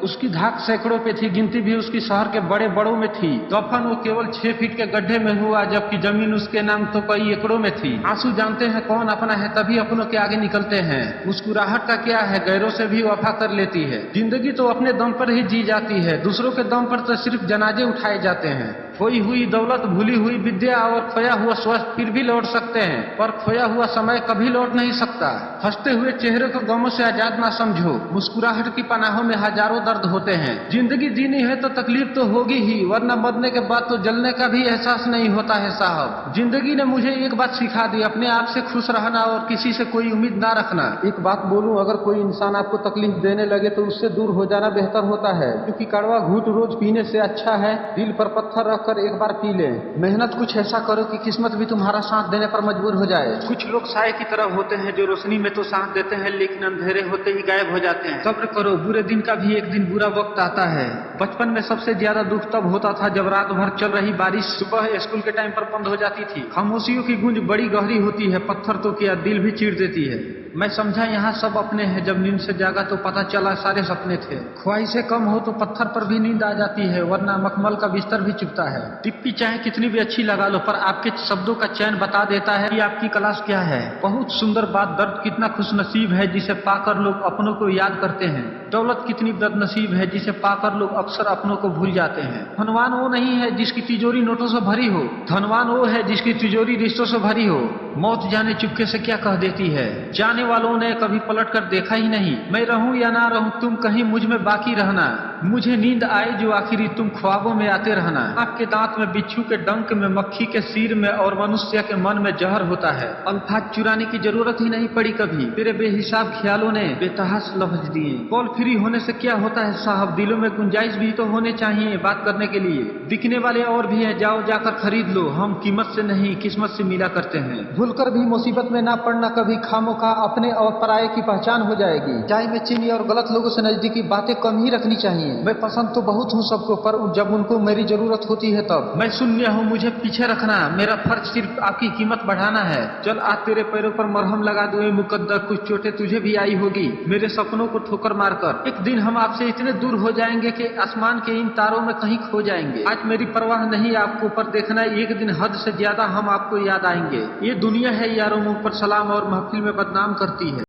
उसकी धाक सैकड़ों पे थी, गिनती भी उसकी शहर के बड़े बड़ों में थी। दफन वो केवल 6 फीट के गड्ढे में हुआ, जबकि जमीन उसके नाम तो कई एकड़ों में थी। आंसू जानते हैं कौन अपना है, तभी अपनों के आगे निकलते हैं। मुस्कुराहट का क्या है, गैरों से भी वफा कर लेती है। जिंदगी तो अपने दम पर ही जी जाती है, दूसरों के दम पर तो सिर्फ जनाजे उठाए जाते हैं। खोई हुई दौलत, भूली हुई विद्या और खोया हुआ स्वास्थ्य फिर भी लौट सकते हैं, पर खोया हुआ समय कभी लौट नहीं सकता। हंसते हुए चेहरे को गमों से आजाद ना समझो, मुस्कुराहट की पनाहों में हजारों दर्द होते हैं। जिंदगी जीनी है तो तकलीफ तो होगी ही, वरना मरने के बाद तो जलने का भी एहसास नहीं होता है साहब। जिंदगी ने मुझे एक बात सिखा दी, अपने आप से खुश रहना और किसी से कोई उम्मीद ना रखना। एक बात बोलूं, अगर कोई इंसान आपको तकलीफ देने लगे तो उससे दूर हो जाना बेहतर होता है, क्योंकि कड़वा घूंट रोज पीने से अच्छा है दिल पर पत्थर रखकर एक बार पी ले। मेहनत कुछ ऐसा करो कि किस्मत भी तुम्हारा साथ देने पर मजबूर हो जाए। कुछ लोग साए की तरह होते हैं जो रोशनी में तो साथ देते हैं, लेकिन अंधेरे होते ही गायब हो जाते हैं। सब्र करो, बुरे दिन का भी एक दिन बुरा वक्त आता है। बचपन में सबसे ज्यादा दुख तब होता था जब रात भर चल रही बारिश सुबह स्कूल के टाइम पर बंद हो जाती थी। खामोशियों की गूंज बड़ी गहरी होती है, पत्थर तो क्या दिल भी चीर देती है। मैं समझा यहाँ सब अपने हैं, जब नींद से जागा तो पता चला सारे सपने थे। ख्वाहिशें कम हो तो पत्थर पर भी नींद आ जाती है, वरना मखमल का बिस्तर भी चुभता है। टिप्पी चाहे कितनी भी अच्छी लगा लो, पर आपके शब्दों का चयन बता देता है कि आपकी क्लास क्या है। बहुत सुंदर बात, दर्द कितना खुशनसीब है जिसे पाकर लोग अपनों को याद करते हैं। दौलत कितनी बदनसीब है जिसे पाकर लोग अक्सर अपनों को भूल जाते हैं। धनवान वो नहीं है जिसकी तिजोरी नोटों से भरी हो, धनवान वो है जिसकी तिजोरी रिश्तों से भरी हो। मौत जाने चुपके से क्या कह देती है, जाने वालों ने कभी पलट कर देखा ही नहीं। मैं रहूं या ना रहूं, तुम कहीं मुझ में बाकी रहना। मुझे नींद आए जो आखिरी, तुम ख्वाबों में आते रहना। आपके दांत में बिच्छू के डंक में, मक्खी के सिर में और मनुष्य के मन में जहर होता है। अल्फाज चुराने की जरूरत ही नहीं पड़ी कभी, तेरे बेहिसाब ख्यालों ने बेतहास लफ्ज दिए। कॉल फ्री होने से क्या होता है साहब, दिलों में गुंजाइश भी तो होने चाहिए बात करने के लिए। दिखने वाले और भी हैं, जाओ जाकर खरीद लो। हम कीमत से नहीं किस्मत से मिला करते हैं। भूलकर भी मुसीबत में ना पड़ना कभी, खामोखा अपने और पराये की पहचान हो जाएगी। चाय में चीनी और गलत लोगों से नजदीकी बातें कम ही रखनी चाहिए। मैं पसंद तो बहुत हूँ सबको, पर जब उनको मेरी जरूरत होती है तब। मैं शून्य हूँ, मुझे पीछे रखना, मेरा फर्ज सिर्फ आपकी कीमत बढ़ाना है। चल आज तेरे पैरों पर मरहम लगा दूं ए मुकद्दर, कुछ चोटें तुझे भी आई होगी मेरे सपनों को ठोकर मारकर। एक दिन हम आपसे इतने दूर हो जाएंगे कि आसमान के इन तारों में कहीं खो जाएंगे। आज मेरी परवाह नहीं आपको, पर देखना एक दिन हद से ज्यादा हम आपको याद आएंगे। ये दुनिया है यारों, मुंह पर सलाम और महफिल में बदनाम करती है।